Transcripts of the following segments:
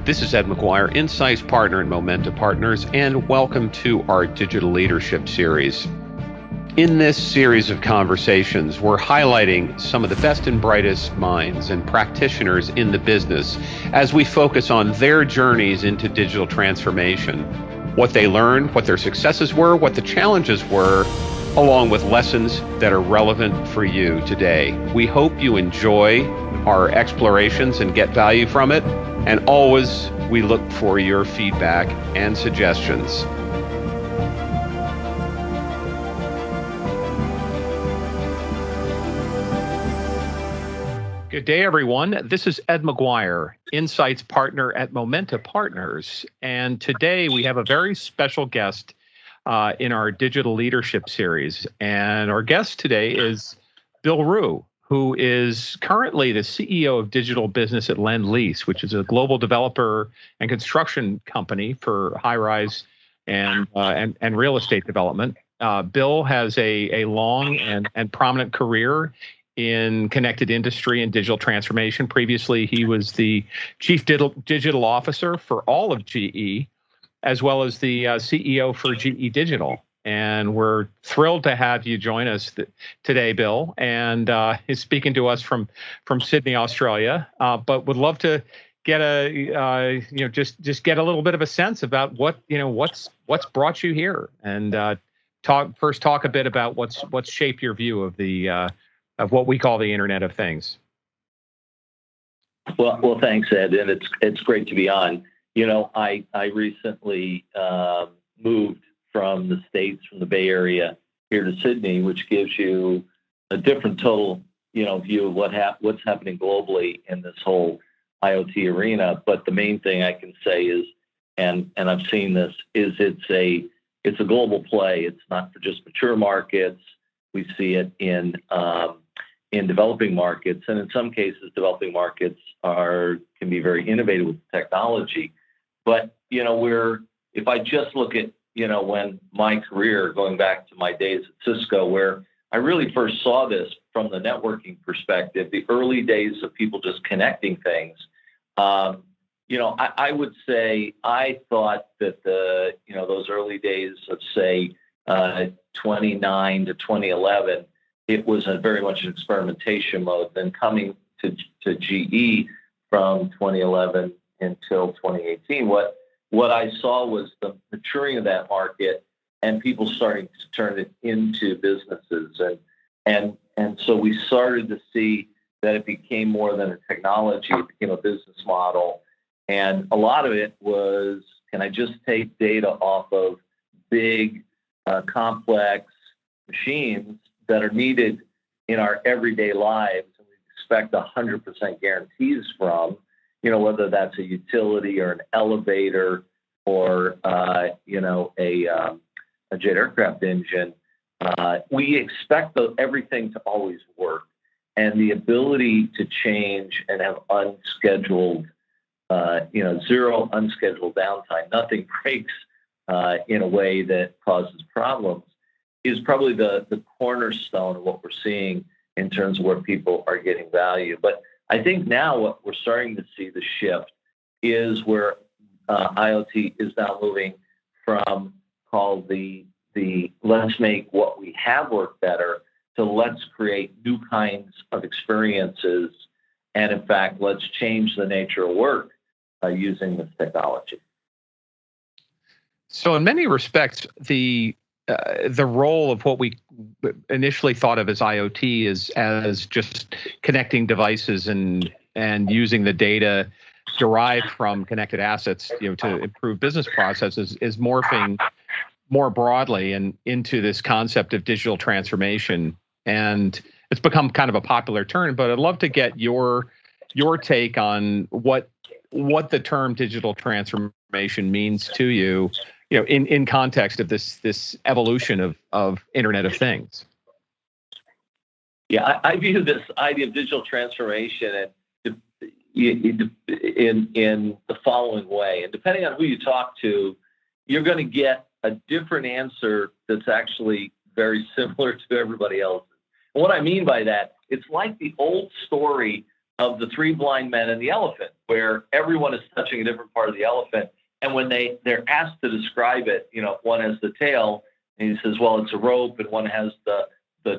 This is Ed McGuire, Insights Partner and Momenta Partners, and welcome to our Digital Leadership Series. In this series of conversations, we're highlighting some of the best and brightest minds and practitioners in the business as we focus on their journeys into digital transformation, what they learned, what their successes were, what the challenges were, along with lessons that are relevant for you today. We hope you enjoy our explorations and get value from it. And always, we look for your feedback and suggestions. Good day, everyone. This is Ed McGuire, Insights Partner at Momenta Partners. And today we have a very special guest in our Digital Leadership Series. And our guest today is Bill Rue, who is currently the CEO of digital business at Lendlease, which is a global developer and construction company for high-rise and real estate development. Bill has a long and prominent career in connected industry and digital transformation. Previously, he was the chief digital officer for all of GE, as well as the CEO for GE Digital. And we're thrilled to have you join us today, Bill. And he's speaking to us from Sydney, Australia. But would love to get just get a little bit of a sense about what's brought you here, and talk a bit about what's shaped your view of the of what we call the Internet of Things. Well, thanks, Ed, and it's great to be on. I recently moved from the States, from the Bay Area here to Sydney, which gives you a different total, view of what's happening globally in this whole IoT arena. But the main thing I can say is, and I've seen this, is it's a global play. It's not for just mature markets. We see it in developing markets, and in some cases, developing markets can be very innovative with technology. But if I just look at when my career, going back to my days at Cisco, where I really first saw this from the networking perspective, the early days of people just connecting things. I would say I thought that those early days of, say, 29 to 2011, it was very much an experimentation mode. Then coming to GE from 2011 until 2018, what I saw was the maturing of that market and people starting to turn it into businesses. And so we started to see that it became more than a technology, it became a business model. And a lot of it was, can I just take data off of big, complex machines that are needed in our everyday lives, and we expect 100% guarantees from, whether that's a utility or an elevator or a jet aircraft engine. We expect everything to always work, and the ability to change and have unscheduled, zero unscheduled downtime, nothing breaks in a way that causes problems, is probably the cornerstone of what we're seeing in terms of where people are getting value. But I think now what we're starting to see, the shift, is where IoT is now moving from called the let's make what we have work better to let's create new kinds of experiences, and in fact, let's change the nature of work using this technology. So in many respects, the role of what we initially thought of as IoT is as just connecting devices and using the data derived from connected assets, to improve business processes, is morphing more broadly and into this concept of digital transformation. And it's become kind of a popular term, but I'd love to get your take on what the term digital transformation means to you, in context of this evolution of Internet of Things. Yeah, I view this idea of digital transformation in the following way. And depending on who you talk to, you're going to get a different answer that's actually very similar to everybody else's. And what I mean by that, it's like the old story of the three blind men and the elephant, where everyone is touching a different part of the elephant. And when they're asked to describe it, one has the tail, and he says, well, it's a rope, and one has the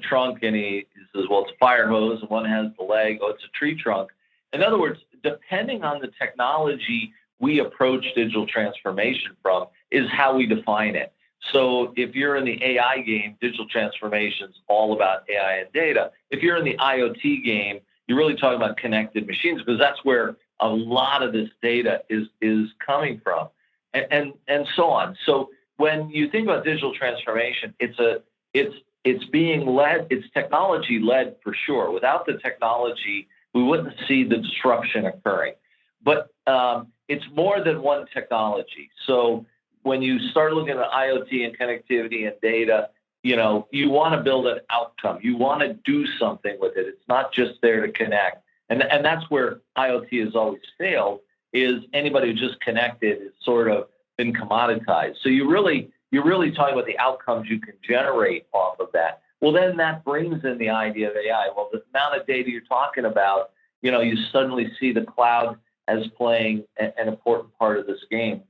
trunk, and he says, well, it's a fire hose, and one has the leg, oh, it's a tree trunk. In other words, depending on the technology we approach digital transformation from is how we define it. So if you're in the AI game, digital transformation is all about AI and data. If you're in the IoT game, you're really talking about connected machines, because that's where a lot of this data is coming from, and so on. So when you think about digital transformation, it's being led, it's technology led for sure. Without the technology, we wouldn't see the disruption occurring. But it's more than one technology. So when you start looking at IoT and connectivity and data, you want to build an outcome. You want to do something with it. It's not just there to connect. And that's where IoT has always failed, is anybody who just connected is sort of been commoditized. So you're really talking about the outcomes you can generate off of that. Well, then that brings in the idea of AI. Well, the amount of data you're talking about, you suddenly see the cloud as playing an important part of this game.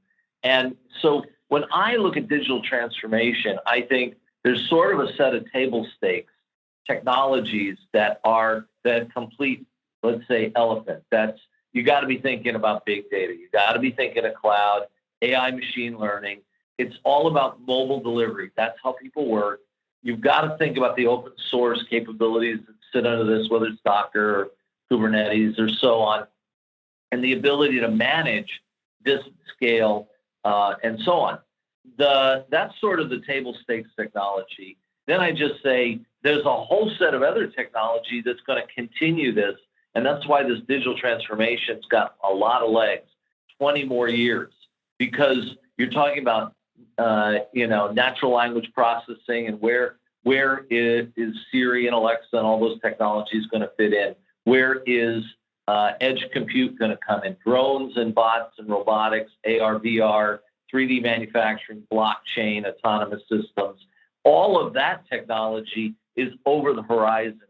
And so when I look at digital transformation, I think there's sort of a set of table stakes technologies that complete, let's say, elephant. You got to be thinking about big data. You got to be thinking of cloud, AI, machine learning. It's all about mobile delivery. That's how people work. You've got to think about the open source capabilities that sit under this, whether it's Docker or Kubernetes or so on, and the ability to manage this scale and so on. That's sort of the table stakes technology. Then I just say there's a whole set of other technology that's going to continue this, and that's why this digital transformation's got a lot of legs, 20 more years, because you're talking about natural language processing, and where is Siri and Alexa and all those technologies going to fit in? Where is edge compute going to come in? Drones and bots and robotics, AR, VR, 3D manufacturing, blockchain, autonomous systems. All of that technology is over the horizon.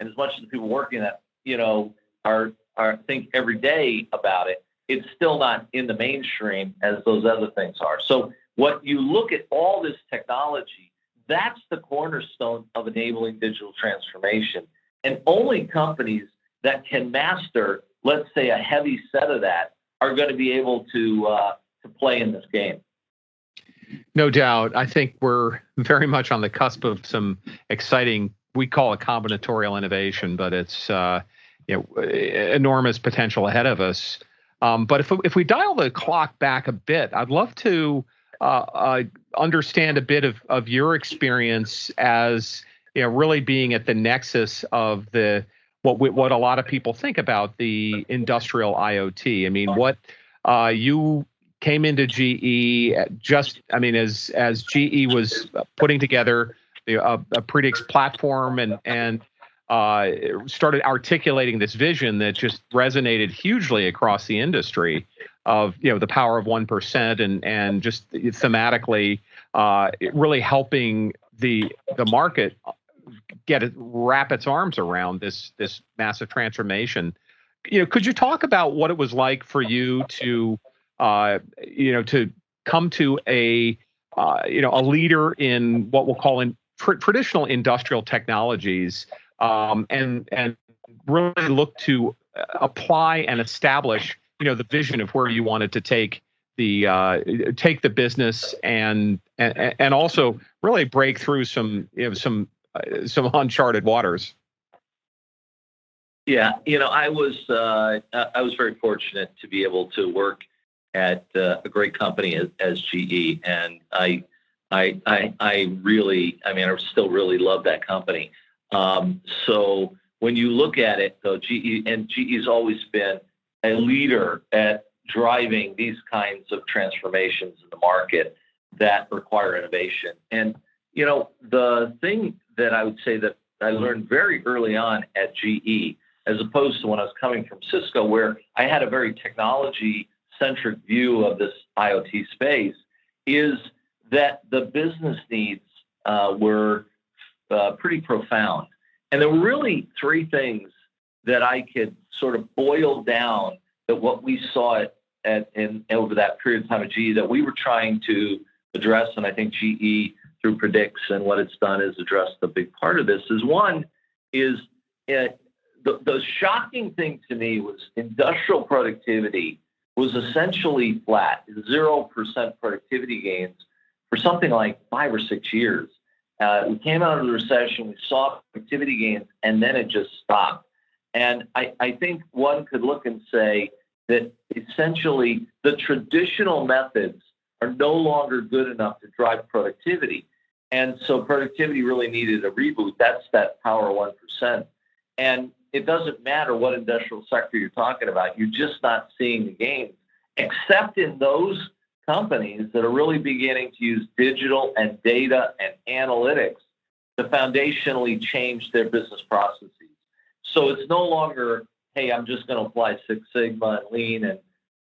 And as much as the people working that, are think every day about it, it's still not in the mainstream as those other things are. So what you look at all this technology, that's the cornerstone of enabling digital transformation. And only companies that can master, let's say, a heavy set of that are going to be able to play in this game. No doubt. I think we're very much on the cusp of some exciting, we call it combinatorial innovation, but it's enormous potential ahead of us. But if we dial the clock back a bit, I'd love to understand a bit of your experience as really being at the nexus of what a lot of people think about the industrial IoT. I mean, what you came into GE as GE was putting together a Predix platform and started articulating this vision that just resonated hugely across the industry of the power of 1% and just thematically really helping the market wrap its arms around this massive transformation. Could you talk about what it was like for you to to come to a leader in what we'll call in traditional industrial technologies, and really look to apply and establish the vision of where you wanted to take the business and also really break through some uncharted waters. Yeah, I was very fortunate to be able to work at a great company as GE, and I still really love that company. So when you look at it, though, GE's always been a leader at driving these kinds of transformations in the market that require innovation. And the thing that I would say that I learned very early on at GE, as opposed to when I was coming from Cisco, where I had a very technology-centric view of this IoT space, is that the business needs were pretty profound. And there were really three things that I could sort of boil down that what we saw over that period of time at GE that we were trying to address, and I think GE through Predicts and what it's done is address the big part of this, is one is the shocking thing to me was industrial productivity was essentially flat, 0% productivity gains for something like 5 or 6 years. We came out of the recession, we saw productivity gains, and then it just stopped. And I think one could look and say that essentially the traditional methods are no longer good enough to drive productivity. And so productivity really needed a reboot. That's that power of 1%. And it doesn't matter what industrial sector you're talking about. You're just not seeing the gains, except in those companies that are really beginning to use digital and data and analytics to foundationally change their business processes. So it's no longer, hey, I'm just going to apply Six Sigma and Lean and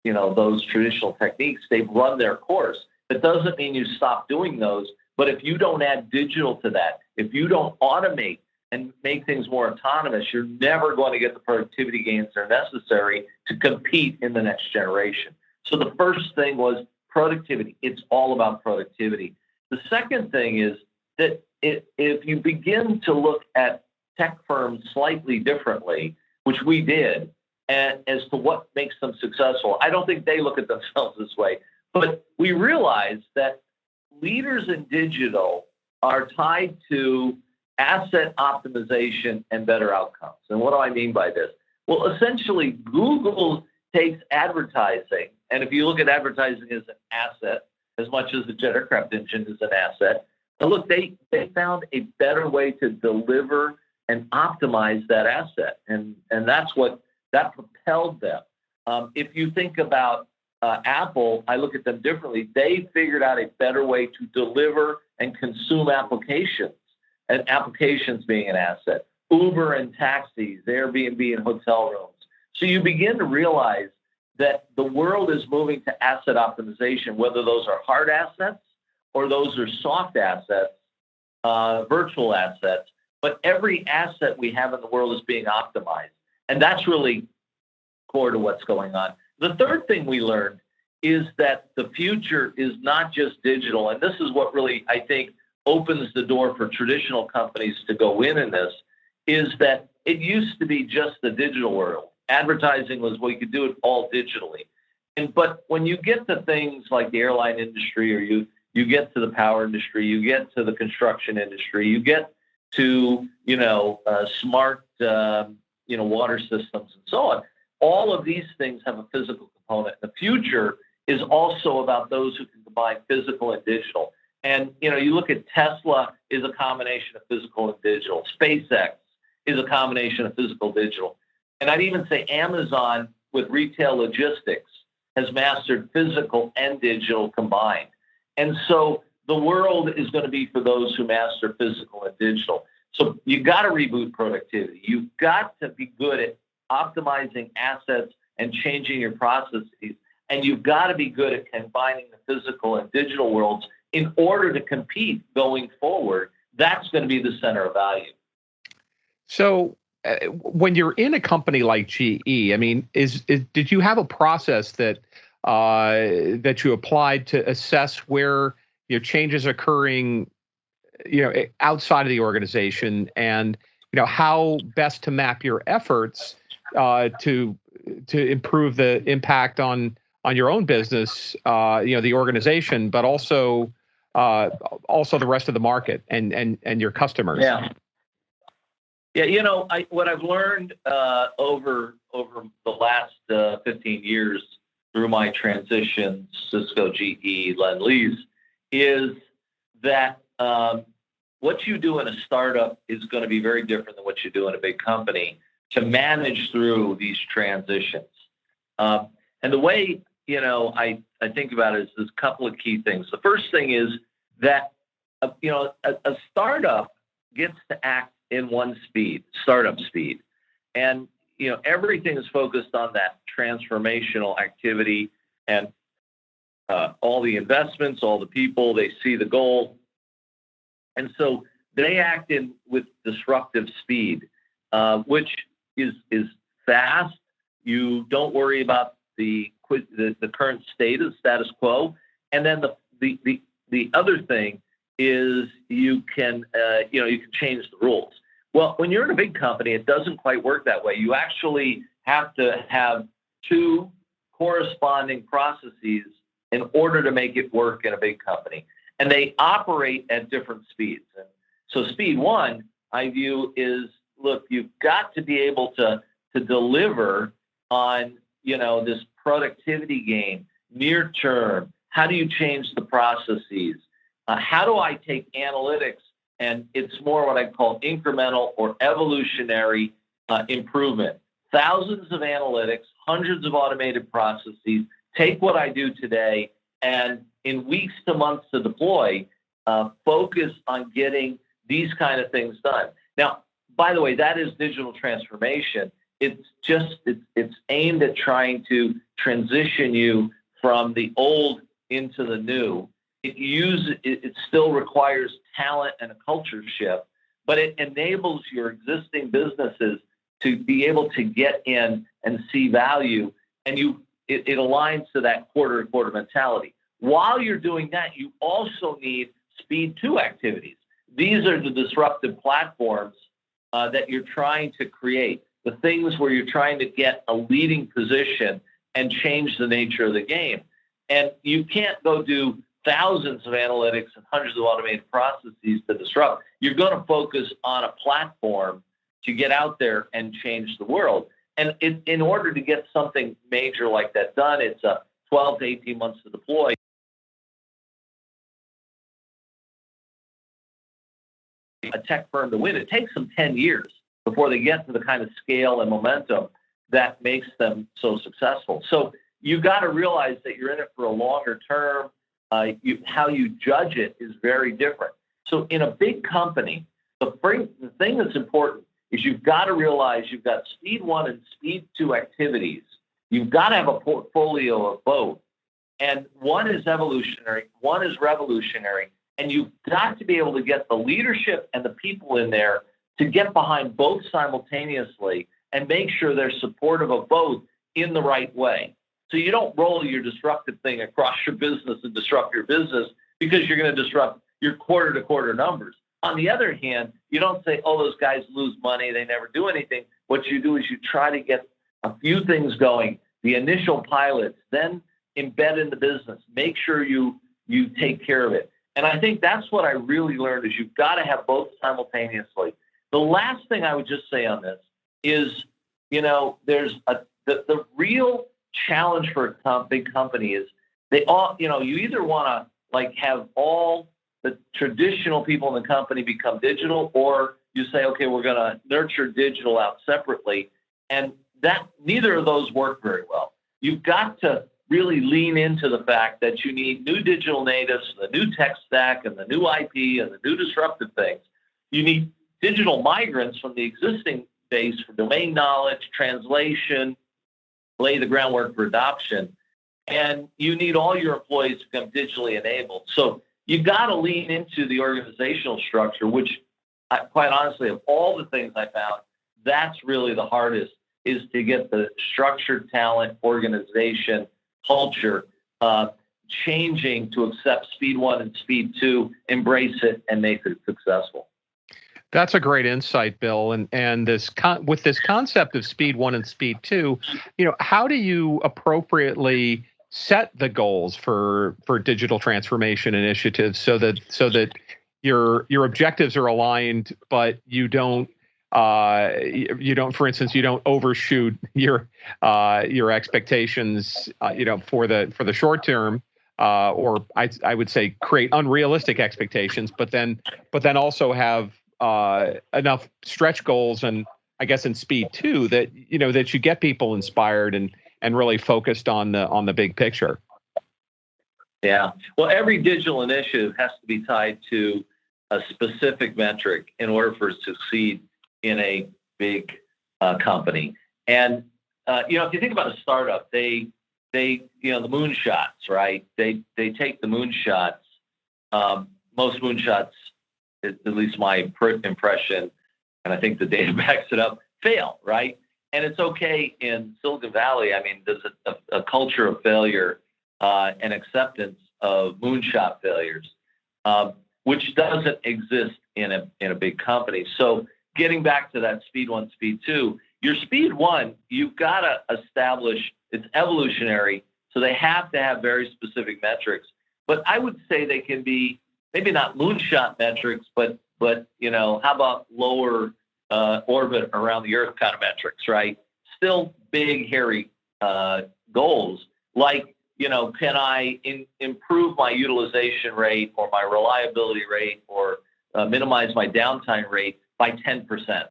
those traditional techniques. They've run their course. It doesn't mean you stop doing those, but if you don't add digital to that, if you don't automate and make things more autonomous, you're never going to get the productivity gains that are necessary to compete in the next generation. So the first thing was productivity. It's all about productivity. The second thing is that if you begin to look at tech firms slightly differently, which we did, and as to what makes them successful, I don't think they look at themselves this way, but we realized that leaders in digital are tied to asset optimization and better outcomes. And what do I mean by this? Well, essentially, Google takes advertising, and if you look at advertising as an asset, as much as the jet aircraft engine is an asset, and look, they found a better way to deliver and optimize that asset, and that's what that propelled them. If you think about Apple, I look at them differently. They figured out a better way to deliver and consume applications, and applications being an asset. Uber and taxis, Airbnb and hotel rooms. So you begin to realize that the world is moving to asset optimization, whether those are hard assets or those are soft assets, virtual assets. But every asset we have in the world is being optimized. And that's really core to what's going on. The third thing we learned is that the future is not just digital. And this is what really, I think, opens the door for traditional companies to go in this, is that it used to be just the digital world. Advertising was, well, you could do it all digitally. But when you get to things like the airline industry, or you get to the power industry, you get to the construction industry, you get to smart water systems and so on. All of these things have a physical component. The future is also about those who can combine physical and digital. And you look at Tesla is a combination of physical and digital. SpaceX is a combination of physical and digital. And I'd even say Amazon with retail logistics has mastered physical and digital combined. And so the world is going to be for those who master physical and digital. So you got to reboot productivity. You've got to be good at optimizing assets and changing your processes. And you've got to be good at combining the physical and digital worlds in order to compete going forward. That's going to be the center of value. So when you're in a company like GE, I mean, did you have a process that you applied to assess where changes occurring, outside of the organization, and how best to map your efforts to improve the impact on your own business, the organization, but also the rest of the market and your customers? Yeah, what I've learned over the last 15 years through my transition, Cisco, GE, Lendlease, is that what you do in a startup is going to be very different than what you do in a big company to manage through these transitions. And the way, I think about it is there's a couple of key things. The first thing is that, a startup gets to act in one speed, startup speed. And, everything is focused on that transformational activity and all the investments, all the people, they see the goal. And so they act with disruptive speed, which, is fast. You don't worry about the current state of the status quo. And then the other thing is you can change the rules. Well, when you're in a big company, it doesn't quite work that way. You actually have to have two corresponding processes in order to make it work in a big company. And they operate at different speeds. And so speed one, I view, is, look, you've got to be able to deliver on, this productivity gain, near term. How do you change the processes? How do I take analytics, and it's more what I call incremental or evolutionary improvement. Thousands of analytics, hundreds of automated processes. Take what I do today, and in weeks to months to deploy, focus on getting these kind of things done. Now, by the way, that is digital transformation. It's aimed at trying to transition you from the old into the new. It still requires talent and a culture shift, but it enables your existing businesses to be able to get in and see value, and it aligns to that quarter-to-quarter mentality. While you're doing that, you also need speed two activities. These are the disruptive platforms that you're trying to create, the things where you're trying to get a leading position and change the nature of the game. And you can't go do thousands of analytics and hundreds of automated processes to disrupt. You're going to focus on a platform to get out there and change the world. And in order to get something major like that done, it's 12 to 18 months to deploy. A tech firm to win, it takes them 10 years before they get to the kind of scale and momentum that makes them so successful. So you got to realize that you're in it for a longer term. How you judge it is very different. So in a big company, the thing that's important is you've got to realize you've got speed one and speed two activities. You've got to have a portfolio of both. And one is evolutionary, one is revolutionary. And you've got to be able to get the leadership and the people in there to get behind both simultaneously and make sure they're supportive of both in the right way. So you don't roll your disruptive thing across your business and disrupt your business because you're going to disrupt your quarter-to-quarter numbers. On the other hand, you don't say, oh, those guys lose money, they never do anything. What you do is you try to get a few things going, the initial pilots, then embed in the business. Make sure you take care of it. And I think that's what I really learned is you've got to have both simultaneously. The last thing I would just say on this is, there's the real challenge for a big company is they all, you either want to have all the traditional people in the company become digital, or you say, okay, we're going to nurture digital out separately. And that neither of those work very well. You've got to really lean into the fact that you need new digital natives, the new tech stack and the new IP and the new disruptive things. You need digital migrants from the existing base for domain knowledge, translation, lay the groundwork for adoption. And you need all your employees to become digitally enabled. So you got to lean into the organizational structure, which quite honestly, of all the things I found, that's really the hardest, is to get the structured talent, organization, culture changing to accept speed one and speed two, embrace it, and make it successful. That's a great insight, Bill. And this with this concept of speed one and speed two, how do you appropriately set the goals for digital transformation initiatives so that your objectives are aligned, but you don't, for instance, you don't overshoot your expectations, for the short term, or I would say create unrealistic expectations, but then also have enough stretch goals, and I guess in speed two that that you get people inspired and really focused on the big picture. Yeah. Well, every digital initiative has to be tied to a specific metric in order for it to succeed in a big company. And if you think about a startup, they the moonshots, right? They take the moonshots. Most moonshots, at least my impression, and I think the data backs it up, fail, right? And it's okay in Silicon Valley. I mean, there's a culture of failure and acceptance of moonshot failures, which doesn't exist in a big company. So getting back to that speed one, speed two, your speed one, you've got to establish it's evolutionary. So they have to have very specific metrics. But I would say they can be maybe not moonshot metrics, but how about lower orbit around the Earth kind of metrics, right? Still big, hairy goals like, can I improve my utilization rate or my reliability rate or minimize my downtime rate by 10%?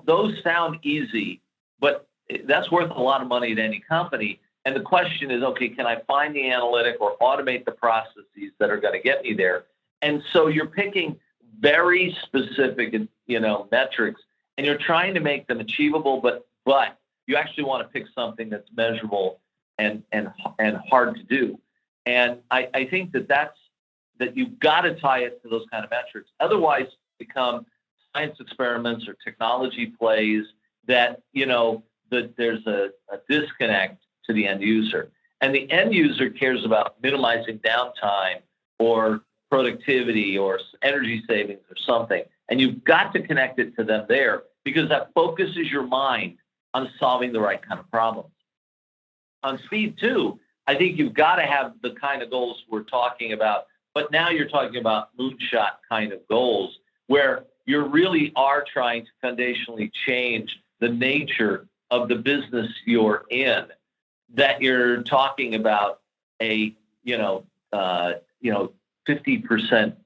Those sound easy, but that's worth a lot of money to any company. And the question is, okay, can I find the analytic or automate the processes that are going to get me there? And so you're picking very specific, metrics, and you're trying to make them achievable, but you actually want to pick something that's measurable and hard to do. And I think that you've got to tie it to those kind of metrics. Otherwise, become science experiments or technology plays that, that there's a disconnect to the end user. And the end user cares about minimizing downtime or productivity or energy savings or something. And you've got to connect it to them there because that focuses your mind on solving the right kind of problems. On speed two, I think you've got to have the kind of goals we're talking about, but now you're talking about moonshot kind of goals where you really are trying to foundationally change the nature of the business you're in, that you're talking about a 50%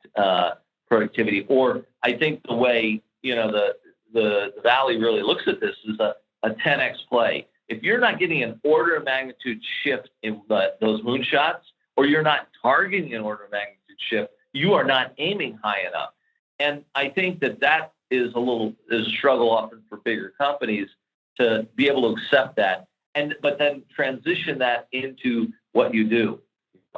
productivity, or I think the way the Valley really looks at this is a 10x play. If you're not getting an order of magnitude shift in those moonshots, or you're not targeting an order of magnitude shift, you are not aiming high enough. And I think that is a struggle often for bigger companies to be able to accept that, but then transition that into what you do,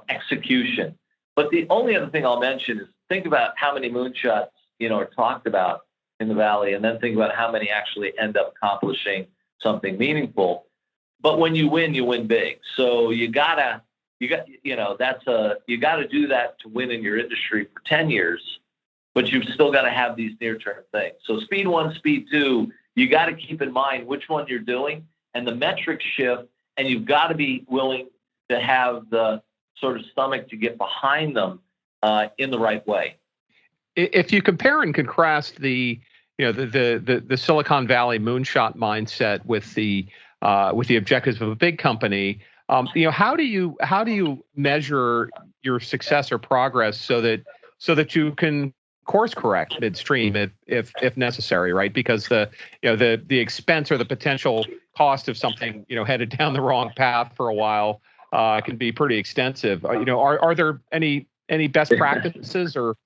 execution. But the only other thing I'll mention is think about how many moonshots are talked about in the Valley, and then think about how many actually end up accomplishing something meaningful. But when you win big. So you gotta do that to win in your industry for 10 years, but you've still got to have these near-term things. So speed one, speed two, you got to keep in mind which one you're doing and the metric shift, and you've got to be willing to have the sort of stomach to get behind them in the right way. If you compare and contrast the Silicon Valley moonshot mindset with the objectives of a big company, how do you measure your success or progress so that you can course correct midstream if necessary, right? Because the expense or the potential cost of something headed down the wrong path for a while can be pretty extensive. Are there any best practices or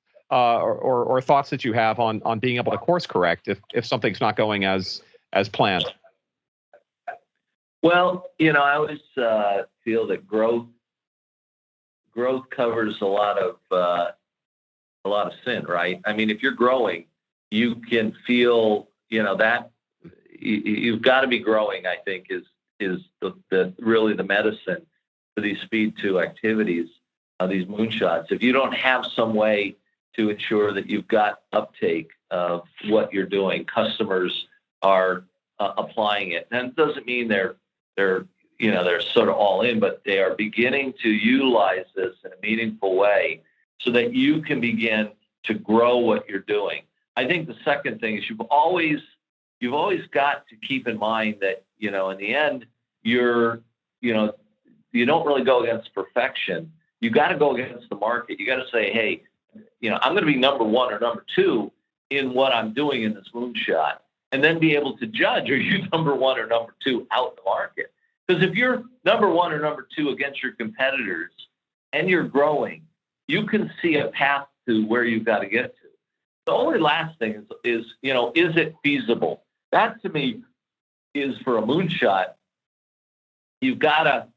thoughts that you have on being able to course correct if something's not going as planned? Well, I always feel that growth covers a lot of sin, right? I mean, if you're growing, you can feel that you've got to be growing. I think is the really the medicine for these speed two activities, these moonshots. If you don't have some way to ensure that you've got uptake of what you're doing, customers are applying it, and it doesn't mean they're sort of all in, but they are beginning to utilize this in a meaningful way so that you can begin to grow what you're doing. I think the second thing is you've always got to keep in mind that in the end you don't really go against perfection. You got to go against the market. You got to say, hey, I'm going to be number one or number two in what I'm doing in this moonshot, and then be able to judge, are you number one or number two out in the market? Because if you're number one or number two against your competitors and you're growing, you can see a path to where you've got to get to. The only last thing is it feasible? That to me is for a moonshot. You've got to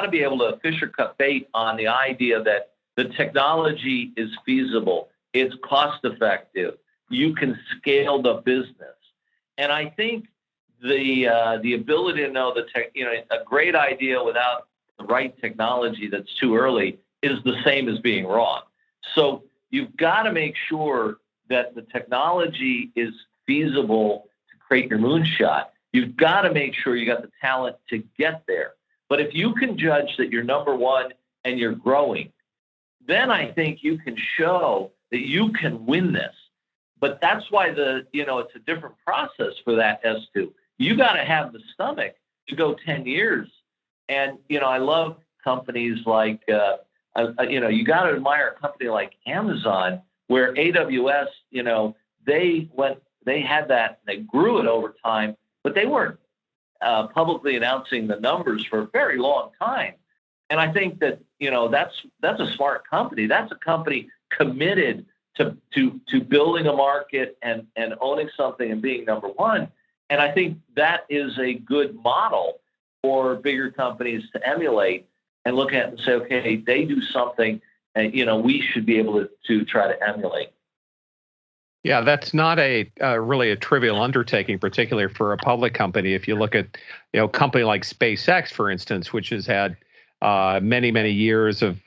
be able to fish or cut bait on the idea that the technology is feasible. It's cost effective. You can scale the business. And I think the ability to know a great idea without the right technology that's too early is the same as being wrong. So you've got to make sure that the technology is feasible to create your moonshot. You've got to make sure you got the talent to get there. But if you can judge that you're number one and you're growing, then I think you can show that you can win this. But that's why it's a different process for that S2. You got to have the stomach to go 10 years. And, I love companies like, you got to admire a company like Amazon, where AWS, they had that, they grew it over time, but they weren't publicly announcing the numbers for a very long time. And I think that, that's a smart company. That's a company committed to building a market and owning something and being number one. And I think that is a good model for bigger companies to emulate and look at and say, okay, they do something, and we should be able to try to emulate. Yeah, that's not really a trivial undertaking, particularly for a public company. If you look at, a company like SpaceX, for instance, which has had many, many years of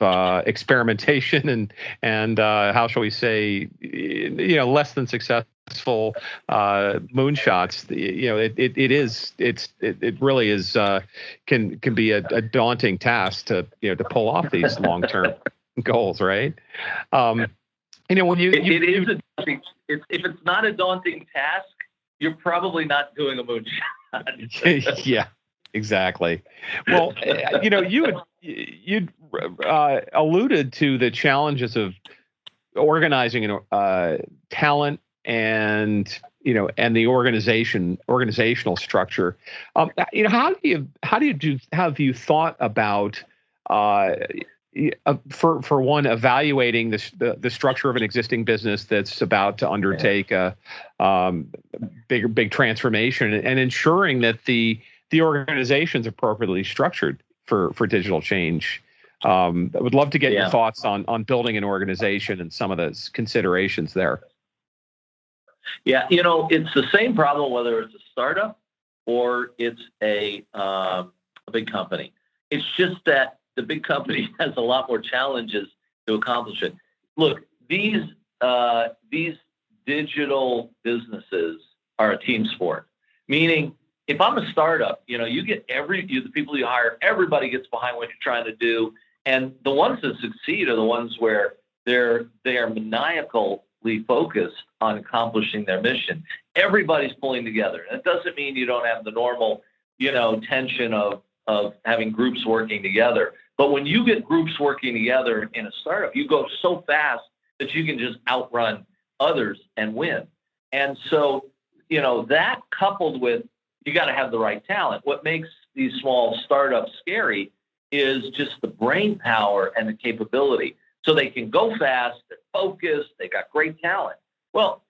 experimentation and how shall we say, less than successful moonshots. It really is can be a daunting task to pull off these long-term goals, right? When if it's not a daunting task, you're probably not doing a moonshot. Yeah. Exactly. Well, you'd alluded to the challenges of organizing talent and the organizational structure. Have you thought about for one, evaluating the structure of an existing business that's about to undertake a big transformation and ensuring that the organization's appropriately structured for digital change? I would love to get your thoughts on building an organization and some of those considerations there. Yeah, it's the same problem whether it's a startup or it's a big company. It's just that the big company has a lot more challenges to accomplish it. Look, these digital businesses are a team sport, meaning if I'm a startup, you get the people you hire, everybody gets behind what you're trying to do. And the ones that succeed are the ones where they are maniacally focused on accomplishing their mission. Everybody's pulling together. And it doesn't mean you don't have the normal, tension of having groups working together. But when you get groups working together in a startup, you go so fast that you can just outrun others and win. And so, that coupled with, you got to have the right talent. What makes these small startups scary is just the brain power and the capability. So they can go fast, they're focused, they got great talent. Well,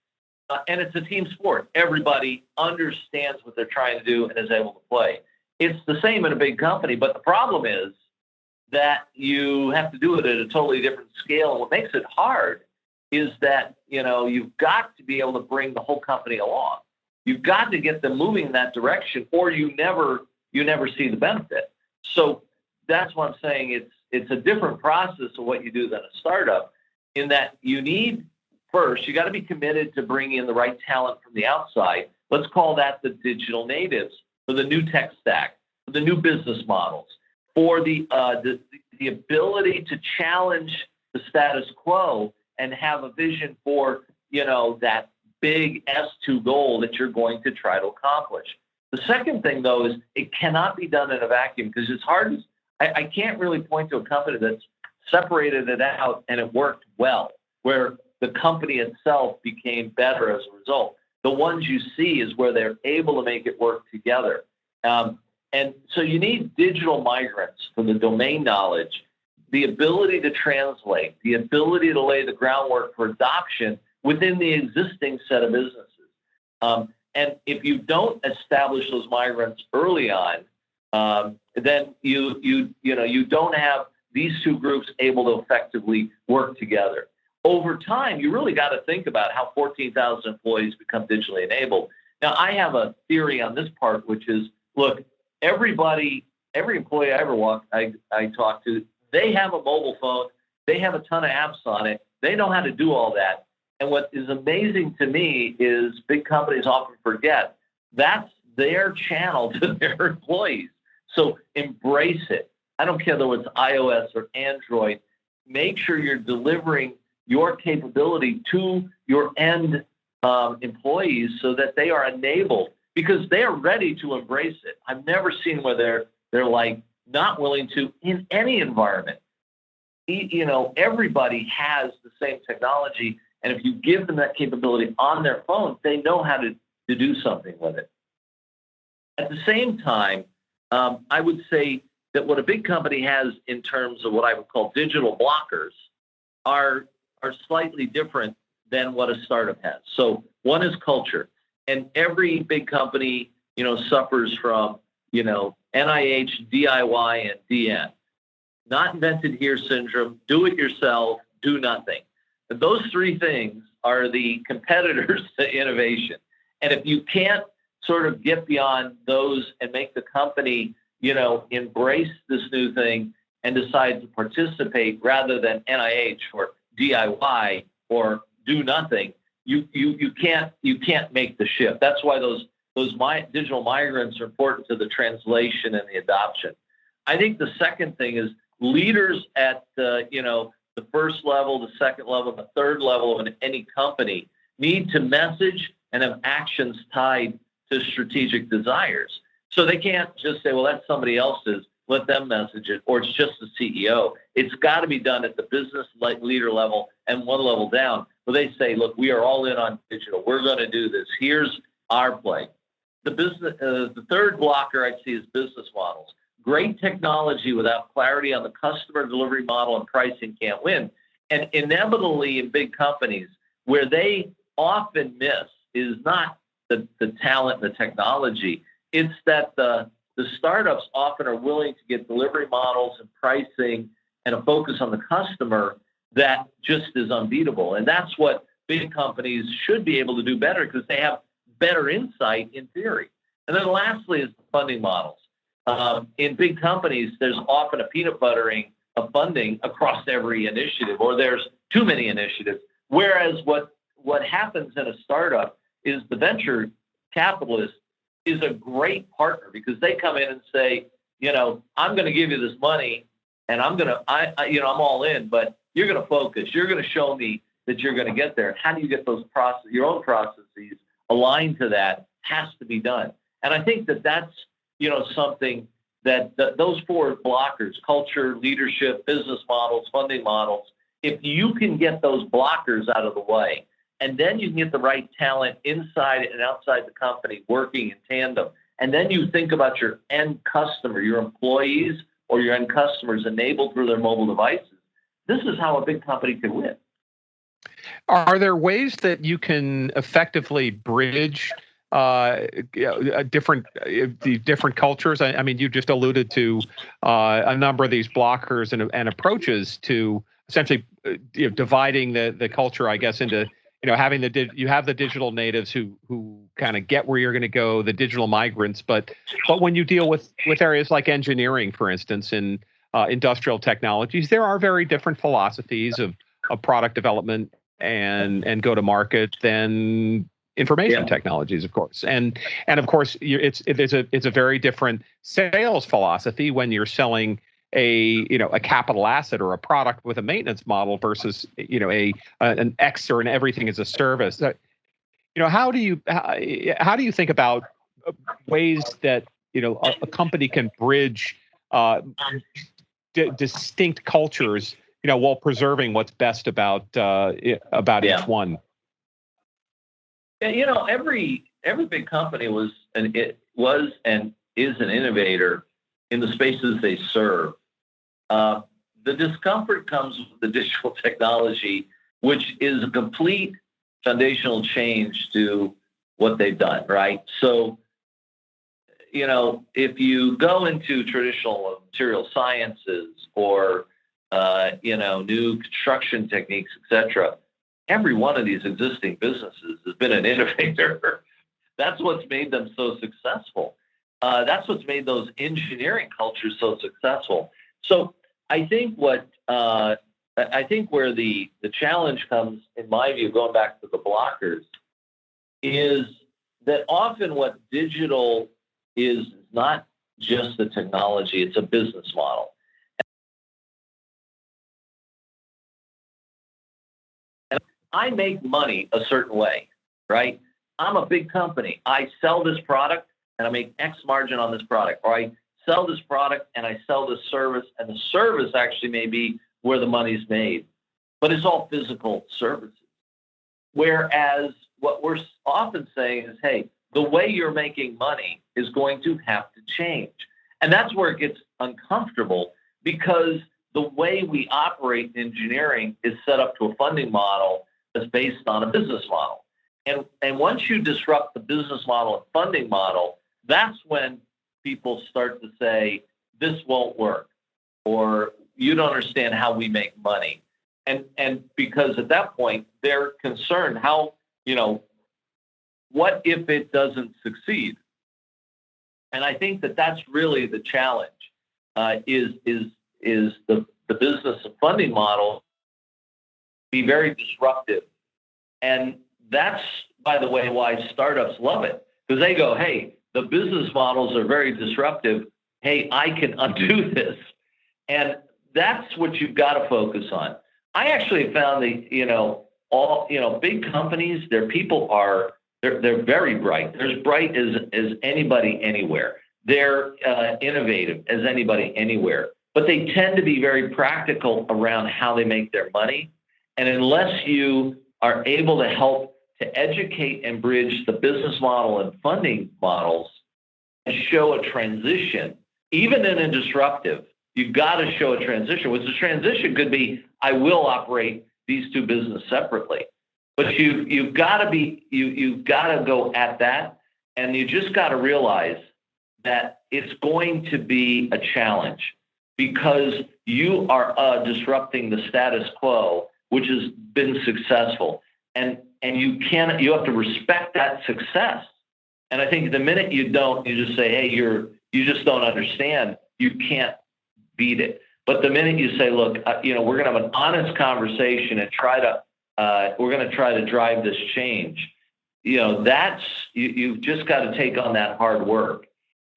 and it's a team sport. Everybody understands what they're trying to do and is able to play. It's the same in a big company, but the problem is that you have to do it at a totally different scale. And what makes it hard is that, you've got to be able to bring the whole company along. You've got to get them moving in that direction, or you never see the benefit. So that's what I'm saying. It's a different process of what you do than a startup, in that you got to be committed to bringing in the right talent from the outside. Let's call that the digital natives, for the new tech stack, for the new business models, for the ability to challenge the status quo and have a vision for, that big S2 goal that you're going to try to accomplish. The second thing, though, is it cannot be done in a vacuum, because it's hard. I can't really point to a company that's separated it out and it worked well, where the company itself became better as a result. The ones you see is where they're able to make it work together. And so you need digital migrants for the domain knowledge, the ability to translate, the ability to lay the groundwork for adoption within the existing set of businesses. And if you don't establish those migrants early on, then you don't have these two groups able to effectively work together. Over time, you really got to think about how 14,000 employees become digitally enabled. Now, I have a theory on this part, which is, look, every employee I talk to, they have a mobile phone. They have a ton of apps on it. They know how to do all that. And what is amazing to me is big companies often forget that's their channel to their employees. So embrace it. I don't care whether it's iOS or Android. Make sure you're delivering your capability to your end employees so that they are enabled, because they are ready to embrace it. I've never seen where they're like not willing to in any environment. Everybody has the same technology, and if you give them that capability on their phone, they know how to do something with it. At the same time, I would say that what a big company has in terms of what I would call digital blockers are slightly different than what a startup has. So one is culture, and every big company, suffers from, NIH, DIY, and DN. Not invented here syndrome, do it yourself, do nothing. And those three things are the competitors to innovation. And if you can't sort of get beyond those and make the company, embrace this new thing and decide to participate rather than NIH or DIY or do nothing, you can't make the shift. That's why those digital migrants are important to the translation and the adoption. I think the second thing is leaders at the first level, the second level, the third level of any company need to message and have actions tied to strategic desires. So they can't just say, well, that's somebody else's, let them message it, or it's just the CEO. It's got to be done at the business leader level and one level down, where they say, look, we are all in on digital. We're going to do this. Here's our play. The third blocker I see is business models. Great technology without clarity on the customer delivery model and pricing can't win. And inevitably in big companies, where they often miss is not the talent and the technology. It's that the startups often are willing to get delivery models and pricing and a focus on the customer that just is unbeatable. And that's what big companies should be able to do better, because they have better insight in theory. And then lastly is the funding models. In big companies, there's often a peanut buttering of funding across every initiative, or there's too many initiatives. Whereas what happens in a startup is the venture capitalist is a great partner, because they come in and say, I'm going to give you this money, and I'm all in, but you're going to focus. You're going to show me that you're going to get there. How do you get those your own processes aligned to that? Has to be done. And I think that's something that those four blockers, culture, leadership, business models, funding models, if you can get those blockers out of the way, and then you can get the right talent inside and outside the company working in tandem, and then you think about your end customer, your employees or your end customers enabled through their mobile devices, this is how a big company can win. Are there ways that you can effectively bridge different cultures? I mean, you just alluded to a number of these blockers and approaches to essentially dividing the culture, I guess, into having you have the digital natives who kind of get where you're going to go, the digital migrants, but when you deal with areas like engineering, for instance, and industrial technologies, there are very different philosophies of product development and go to market than information technologies, of course, and of course it's a very different sales philosophy when you're selling a capital asset or a product with a maintenance model versus an X or an everything as a service. How do you think about ways that a company can bridge distinct cultures while preserving what's best about each one? Yeah, every big company was and is an innovator in the spaces they serve. The discomfort comes with the digital technology, which is a complete foundational change to what they've done, right? So, if you go into traditional material sciences or, new construction techniques, et cetera, every one of these existing businesses has been an innovator. That's what's made them so successful. That's what's made those engineering cultures so successful. So I think where the challenge comes, in my view, going back to the blockers, is that often what digital is not just the technology, it's a business model. And I make money a certain way, right? I'm a big company. I sell this product and I make X margin on this product, or I sell this product and I sell this service, and the service actually may be where the money's made, but it's all physical services. Whereas what we're often saying is, hey, the way you're making money is going to have to change. And that's where it gets uncomfortable, because the way we operate in engineering is set up to a funding model that's based on a business model. And once you disrupt the business model and funding model, that's when people start to say, this won't work, or you don't understand how we make money. And because at that point, they're concerned what if it doesn't succeed? And I think that's really the challenge, is the business and funding model be very disruptive. And that's, by the way, why startups love it, because they go, hey, the business models are very disruptive. Hey, I can undo this. And that's what you've got to focus on. I actually found that, big companies, their people they're very bright. They're as bright as anybody anywhere. They're innovative as anybody anywhere, but they tend to be very practical around how they make their money. And unless you are able to help to educate and bridge the business model and funding models and show a transition, even in a disruptive, you've got to show a transition, which the transition could be, I will operate these two businesses separately. But you've got to go at that, and you just got to realize that it's going to be a challenge, because you are disrupting the status quo, which has been successful, and you have to respect that success. And I think the minute you don't, you just say, hey, you just don't understand. You can't beat it. But the minute you say, look, we're going to have an honest conversation and we're going to try to drive this change. You've just got to take on that hard work.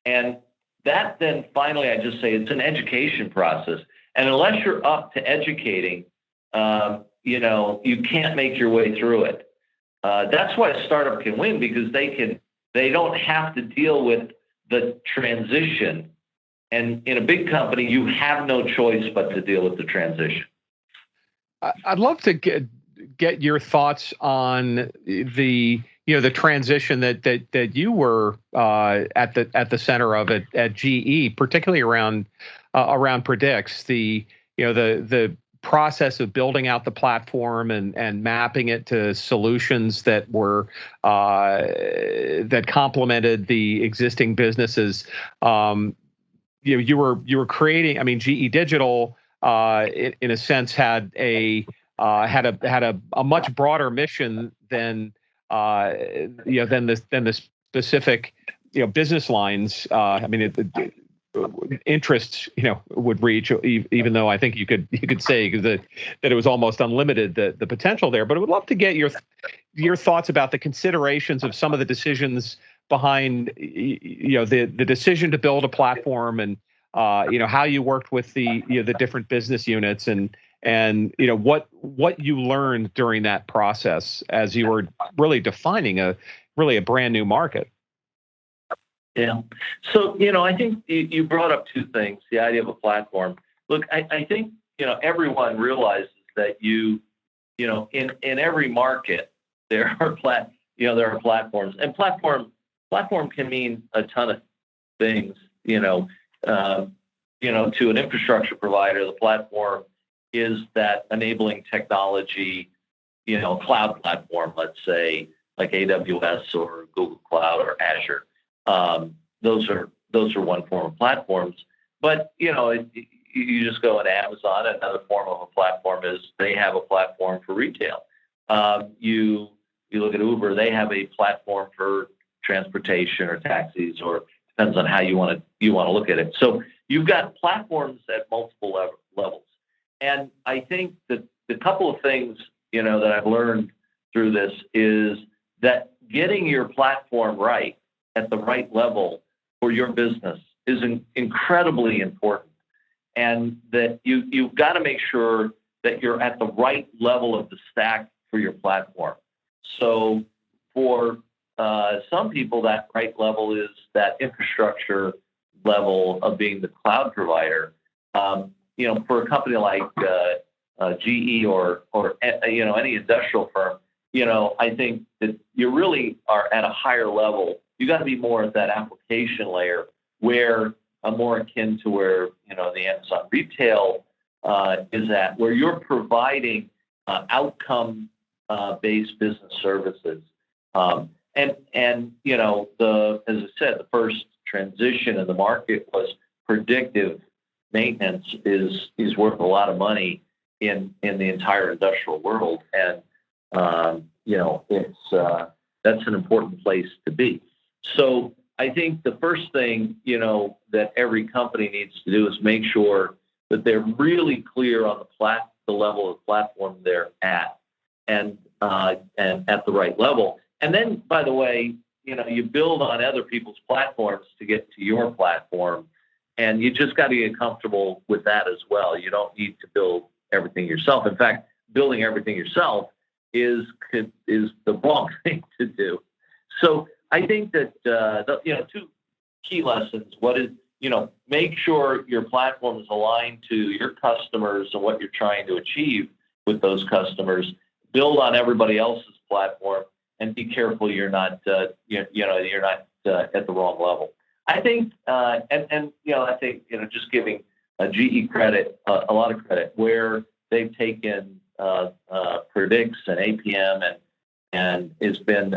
And that then finally, I just say it's an education process. And unless you're up to educating, you can't make your way through it. That's why a startup can win, because they don't have to deal with the transition. And in a big company, you have no choice but to deal with the transition. I'd love to get your thoughts on the transition that you were at the center of it at GE, particularly around Predix, the process of building out the platform and mapping it to solutions that were that complemented the existing businesses. You were creating. I mean, GE Digital, in a sense, had a much broader mission than the specific business lines. Interests would reach, even though I think you could say that it was almost unlimited, the potential there. But I would love to get your thoughts about the considerations of some of the decisions behind the decision to build a platform, and how you worked with the different business units, and what you learned during that process as you were really defining a brand new market. Yeah. So, I think you brought up two things, the idea of a platform. Look, I think, everyone realizes that in every market, there are platforms, and platform can mean a ton of things, to an infrastructure provider. The platform is that enabling technology, cloud platform, let's say like AWS or Google Cloud or Azure. Those are one form of platforms, but you just go to Amazon. Another form of a platform is they have a platform for retail. You look at Uber; they have a platform for transportation or taxis, or depends on how you want to look at it. So you've got platforms at multiple levels, and I think that the couple of things that I've learned through this is that getting your platform right at the right level for your business is incredibly important, and that you've got to make sure that you're at the right level of the stack for your platform. So for some people, that right level is that infrastructure level of being the cloud provider. For a company like GE or any industrial firm, I think that you really are at a higher level. You got to be more at that application layer, where more akin to where the Amazon retail is at, where you're providing outcome based business services. And as I said, the first transition in the market was predictive maintenance is worth a lot of money in the entire industrial world, and it's that's an important place to be. So I think the first thing that every company needs to do is make sure that they're really clear on the level of platform they're at, and at the right level. And then, by the way, you build on other people's platforms to get to your platform, and you just got to get comfortable with that as well. You don't need to build everything yourself. In fact, building everything yourself is the wrong thing to do. So I think that two key lessons. What is make sure your platform is aligned to your customers and what you're trying to achieve with those customers. Build on everybody else's platform, and be careful you're not you're not at the wrong level. I think I think just giving GE credit, a lot of credit, where they've taken Predix and APM, and it's been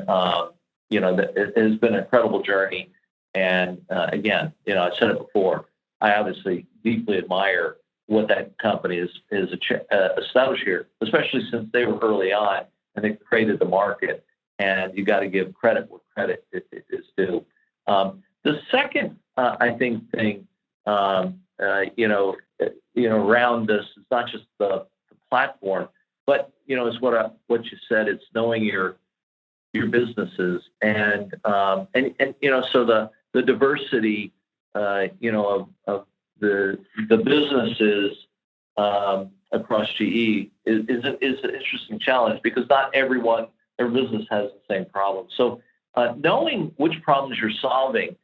it has been an incredible journey. And again, I said it before, I obviously deeply admire what that company is established here, especially since they were early on and they created the market. And you got to give credit where credit is due. The second, I think, thing, around this is not just the platform, but is what you said. It's knowing your businesses, and so the diversity, of the businesses across GE is an interesting challenge, because not every business has the same problem. So knowing which problems you're solving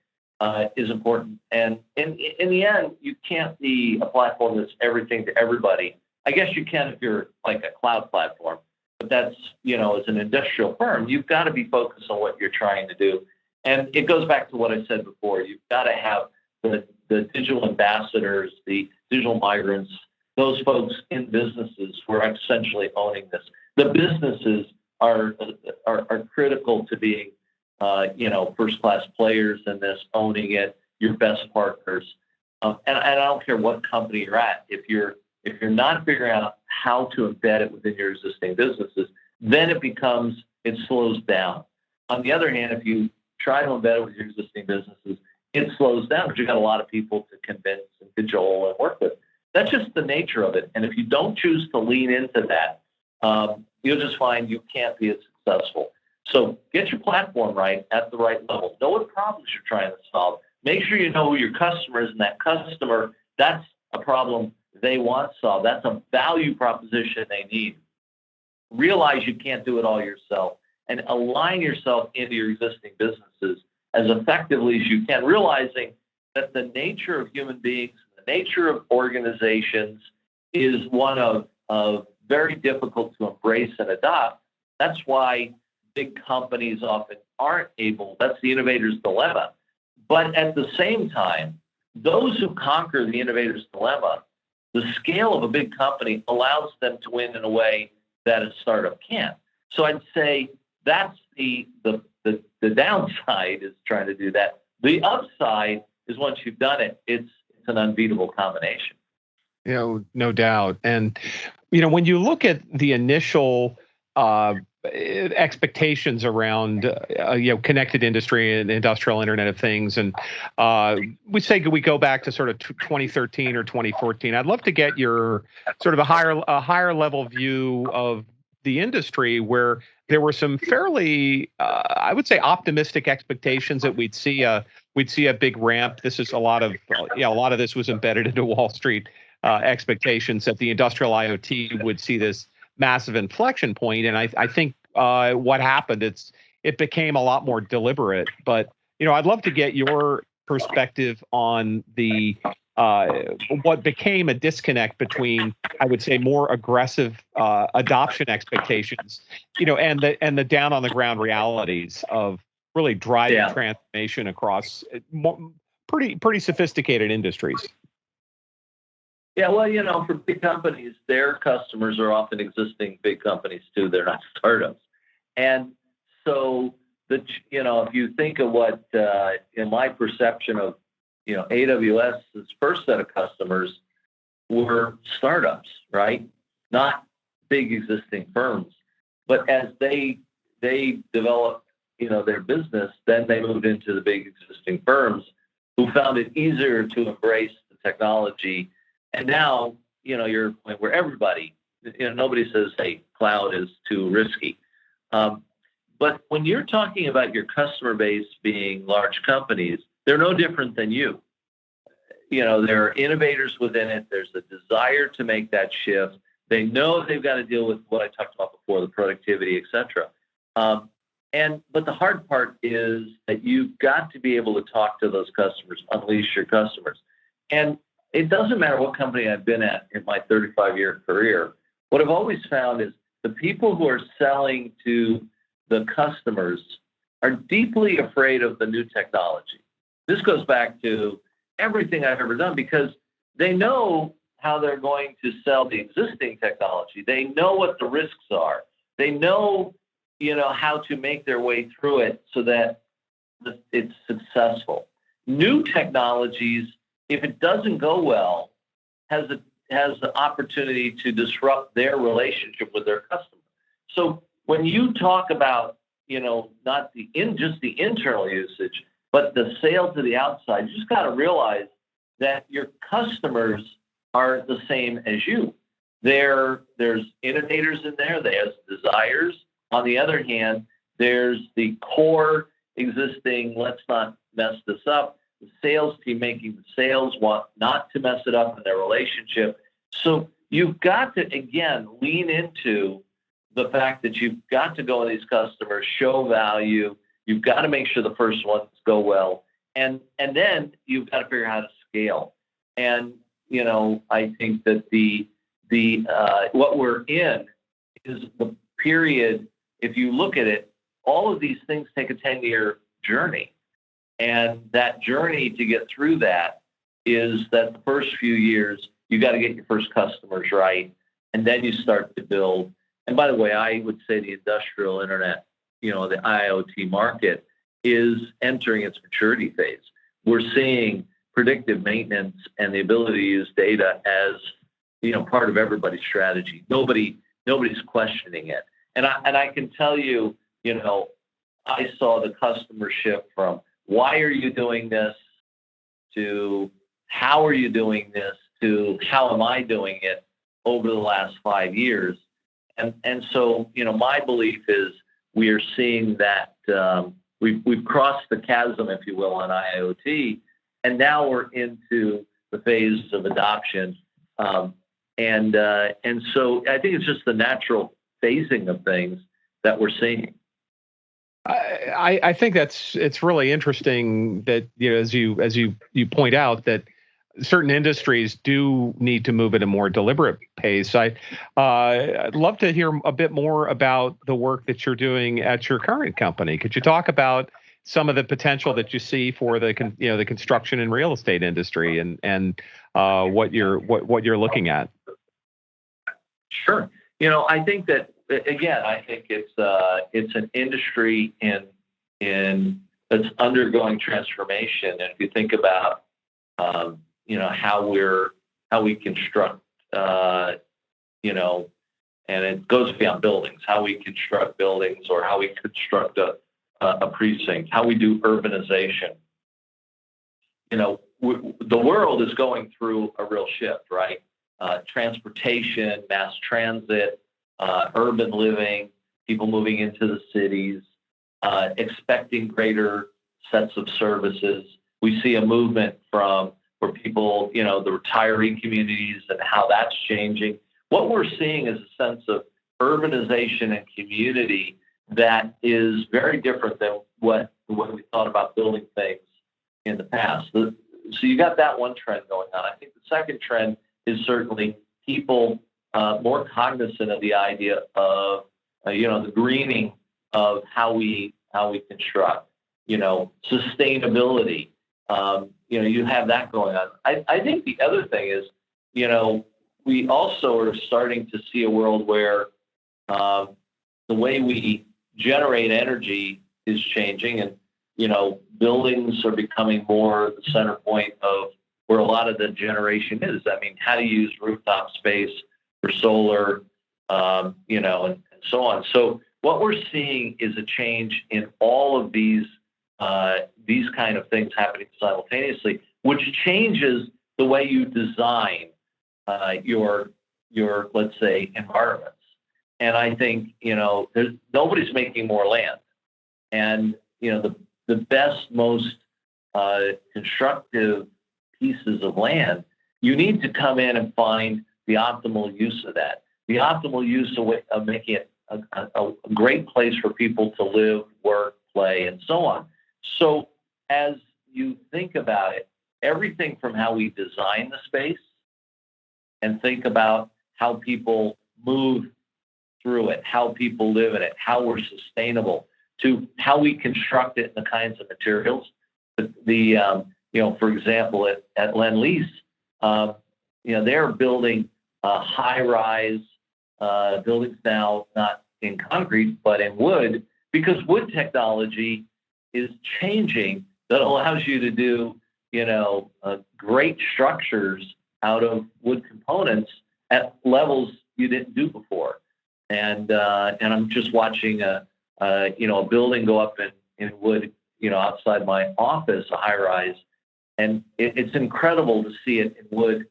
is important. And in the end, you can't be a platform that's everything to everybody. I guess you can if you're like a cloud platform, but that's, as an industrial firm, you've got to be focused on what you're trying to do. And it goes back to what I said before. You've got to have the digital ambassadors, the digital migrants, those folks in businesses who are essentially owning this. The businesses are critical to being, first-class players in this, owning it, your best partners. And I don't care what company you're at. If you're not figuring out how to embed it within your existing businesses, then it slows down. On the other hand, if you try to embed it with your existing businesses, it slows down, because you've got a lot of people to convince and cajole and work with. That's just the nature of it. And if you don't choose to lean into that, you'll just find you can't be as successful. So get your platform right at the right level. Know what problems you're trying to solve. Make sure you know who your customer is, and that customer, that's a problem they want solved. That's a value proposition they need. Realize you can't do it all yourself, and align yourself into your existing businesses as effectively as you can, realizing that the nature of human beings, the nature of organizations, is one of very difficult to embrace and adopt. That's why big companies often aren't able. That's the innovator's dilemma. But at the same time, those who conquer the innovator's dilemma, the scale of a big company allows them to win in a way that a startup can't. So I'd say that's the downside, is trying to do that. The upside is, once you've done it, it's an unbeatable combination. No doubt. And when you look at the initial expectations around connected industry and industrial Internet of Things, and we go back to sort of 2013 or 2014. I'd love to get your sort of a higher level view of the industry, where there were some fairly, I would say, optimistic expectations that we'd see a big ramp. This is a lot of this was embedded into Wall Street expectations that the industrial IoT would see this massive inflection point. And I think what happened, it became a lot more deliberate. But I'd love to get your perspective on the what became a disconnect between, I would say, more aggressive adoption expectations, and the down on the ground realities of really driving transformation across pretty sophisticated industries. Yeah, well, for big companies, their customers are often existing big companies too. They're not startups. And so, if you think of what, in my perception of, AWS's first set of customers were startups, right? Not big existing firms. But as they developed, their business, then they moved into the big existing firms who found it easier to embrace the technology. And now, you're at a point where everybody, nobody says, hey, cloud is too risky. But when you're talking about your customer base being large companies, they're no different than you. There are innovators within it. There's a desire to make that shift. They know they've got to deal with what I talked about before, the productivity, et cetera. But the hard part is that you've got to be able to talk to those customers, unleash your customers. And it doesn't matter what company I've been at in my 35-year career. What I've always found is the people who are selling to the customers are deeply afraid of the new technology. This goes back to everything I've ever done, because they know how they're going to sell the existing technology. They know what the risks are. They know, how to make their way through it so that it's successful. New technologies, if it doesn't go well, has the opportunity to disrupt their relationship with their customer. So when you talk about, not just the internal usage, but the sale to the outside, you just got to realize that your customers are the same as you. There's innovators in there. There's desires. On the other hand, there's the core existing, let's not mess this up. The sales team making the sales want not to mess it up in their relationship. So you've got to, again, lean into the fact that you've got to go to these customers, show value. You've got to make sure the first ones go well. And then you've got to figure out how to scale. And, I think that the what we're in is the period, if you look at it, all of these things take a 10-year journey. And that journey to get through that is that the first few years, you got to get your first customers right. And then you start to build. And by the way, I would say the industrial internet, the IoT market is entering its maturity phase. We're seeing predictive maintenance and the ability to use data as, part of everybody's strategy. Nobody's questioning it. And I can tell you, I saw the customer shift from why are you doing this to how are you doing this to how am I doing it over the last 5 years. And so, my belief is we are seeing that we've crossed the chasm, if you will, on IoT, and now we're into the phase of adoption. And so I think it's just the natural phasing of things that we're seeing. I think it's really interesting that as you point out that certain industries do need to move at a more deliberate pace. I'd love to hear a bit more about the work that you're doing at your current company. Could you talk about some of the potential that you see for the construction and real estate industry and what you're looking at? Sure. I think that again, I think it's an industry that's undergoing transformation. And if you think about how we construct, and it goes beyond buildings, how we construct buildings or how we construct a precinct, how we do urbanization. The world is going through a real shift, right? Transportation, mass transit, urban living, people moving into the cities, expecting greater sets of services. We see a movement from where people, the retiree communities and how that's changing. What we're seeing is a sense of urbanization and community that is very different than the way we thought about building things in the past. So you got that one trend going on. I think the second trend is certainly people more cognizant of the idea of, the greening of how we construct, sustainability. You have that going on. I think the other thing is, we also are starting to see a world where the way we generate energy is changing, and buildings are becoming more the center point of where a lot of the generation is. I mean, how to use rooftop space for solar, and so on. So what we're seeing is a change in all of these kind of things happening simultaneously, which changes the way you design your let's say environments. And I think nobody's making more land, and the best, most constructive pieces of land, you need to come in and find the optimal use of that, the optimal use of making it a great place for people to live, work, play, and so on. So as you think about it, everything from how we design the space and think about how people move through it, how people live in it, how we're sustainable, to how we construct it and the kinds of materials. For example, at Lendlease, they're building high-rise buildings now, not in concrete, but in wood, because wood technology is changing that allows you to do, great structures out of wood components at levels you didn't do before. And I'm just watching a building go up in wood, outside my office, a high-rise, and it's incredible to see it in wood,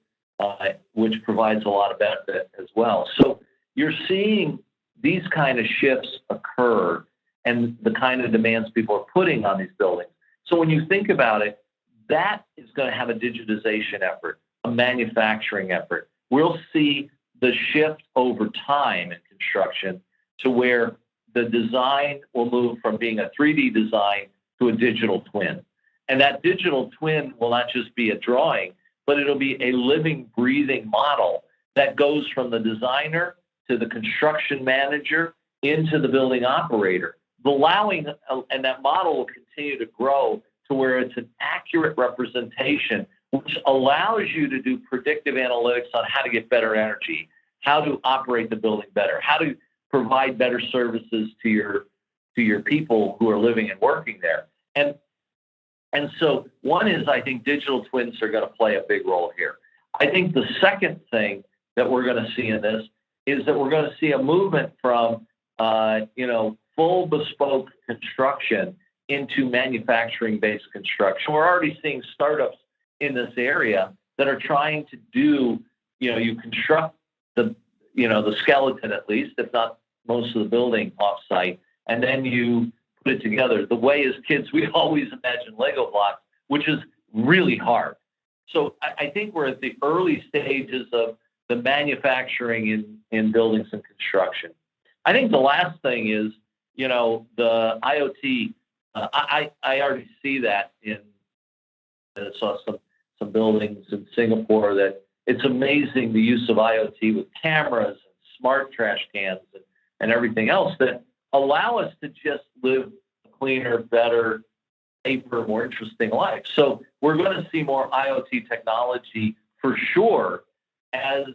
which provides a lot of benefit as well. So you're seeing these kind of shifts occur and the kind of demands people are putting on these buildings. So when you think about it, that is going to have a digitization effort, a manufacturing effort. We'll see the shift over time in construction to where the design will move from being a 3D design to a digital twin. And that digital twin will not just be a drawing, but it'll be a living, breathing model that goes from the designer to the construction manager into the building operator, and that model will continue to grow to where it's an accurate representation, which allows you to do predictive analytics on how to get better energy, how to operate the building better, how to provide better services to your people who are living and working there. And so one is, I think digital twins are going to play a big role here. I think the second thing that we're going to see in this is that we're going to see a movement from full bespoke construction into manufacturing-based construction. We're already seeing startups in this area that are trying to do, you construct the skeleton at least, if not most of the building off-site, and then you put it together. The way as kids, we always imagine Lego blocks, which is really hard. So I think we're at the early stages of the manufacturing in buildings and construction. I think the last thing is, the IoT. I already see that I saw some buildings in Singapore that it's amazing the use of IoT with cameras and smart trash cans and everything else that allow us to just live a cleaner, better, safer, more interesting life. So we're going to see more IoT technology for sure as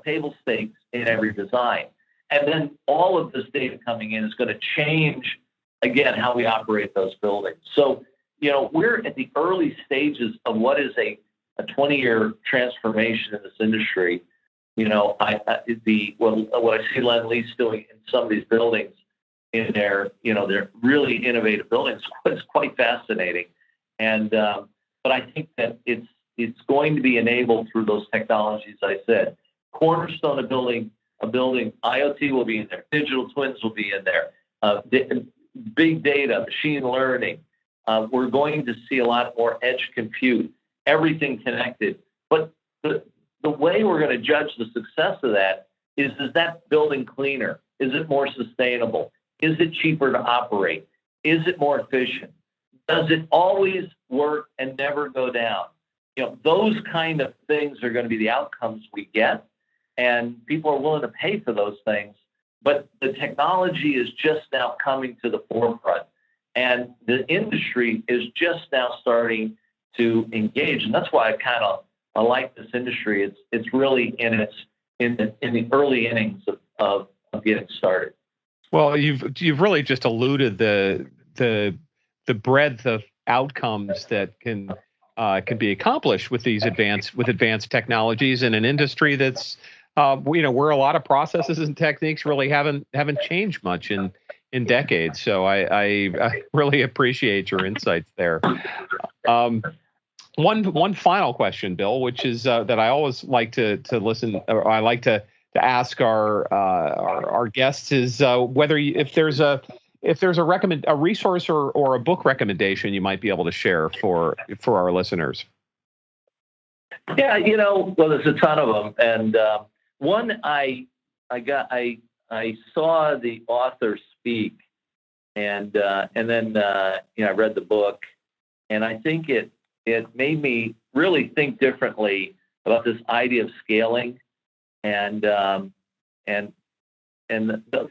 table stakes in every design. And then all of this data coming in is going to change, again, how we operate those buildings. So, we're at the early stages of what is a 20-year transformation in this industry. what I see Lendlease doing in some of these buildings in their really innovative buildings is quite fascinating. And but I think that it's going to be enabled through those technologies I said. Cornerstone of building a building, IoT will be in there, digital twins will be in there, big data, machine learning. We're going to see a lot more edge compute, everything connected. But the way we're going to judge the success of that is that building cleaner? Is it more sustainable? Is it cheaper to operate? Is it more efficient? Does it always work and never go down? Those kind of things are going to be the outcomes we get, and people are willing to pay for those things. But the technology is just now coming to the forefront, and the industry is just now starting to engage, and that's why I like this industry. It's really in the early innings of getting started. Well, you've really just alluded the breadth of outcomes that can be accomplished with these advanced technologies in an industry that's where a lot of processes and techniques really haven't changed much in decades. So I really appreciate your insights there. One final question, Bill, which is that I always like to listen, or I like to ask our guests, is whether if there's a resource or a book recommendation you might be able to share for our listeners. Yeah, well, there's a ton of them, and one I saw the author speak, and then I read the book, and I think it made me really think differently about this idea of scaling, and the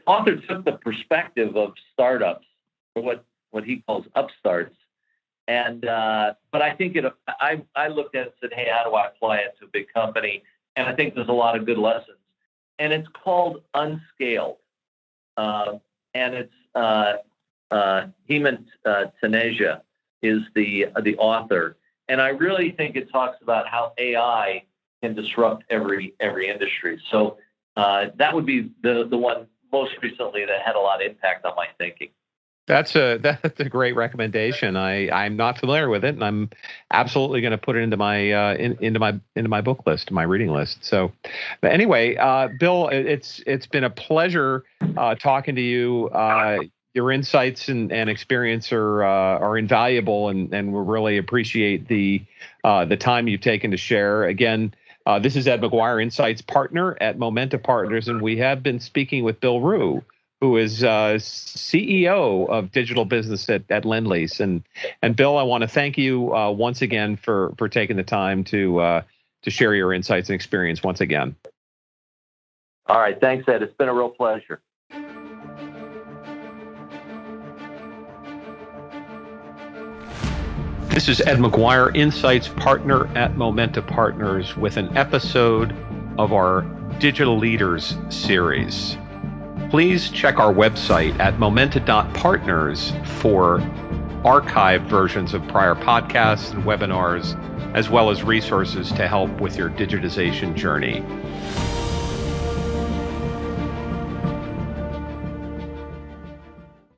author took the perspective of startups, or what he calls upstarts, and but I think I looked at it and said, hey, how do I apply it to a big company? And I think there's a lot of good lessons, and it's called Unscaled, and it's Hemant Taneja is the author. And I really think it talks about how AI can disrupt every industry. So that would be the one most recently that had a lot of impact on my thinking. That's a great recommendation. I'm not familiar with it, and I'm absolutely going to put it into my book list, my reading list. So, but anyway, Bill, it's been a pleasure talking to you. Your insights and experience are invaluable, and we really appreciate the time you've taken to share. Again, this is Ed McGuire, Insights Partner at Momenta Partners, and we have been speaking with Bill Rue, who is CEO of digital business at Lendlease. And Bill, I want to thank you once again for taking the time to share your insights and experience once again. All right, thanks, Ed. It's been a real pleasure. This is Ed McGuire, Insights Partner at Momenta Partners, with an episode of our Digital Leaders series. Please check our website at momenta.partners for archived versions of prior podcasts and webinars, as well as resources to help with your digitization journey.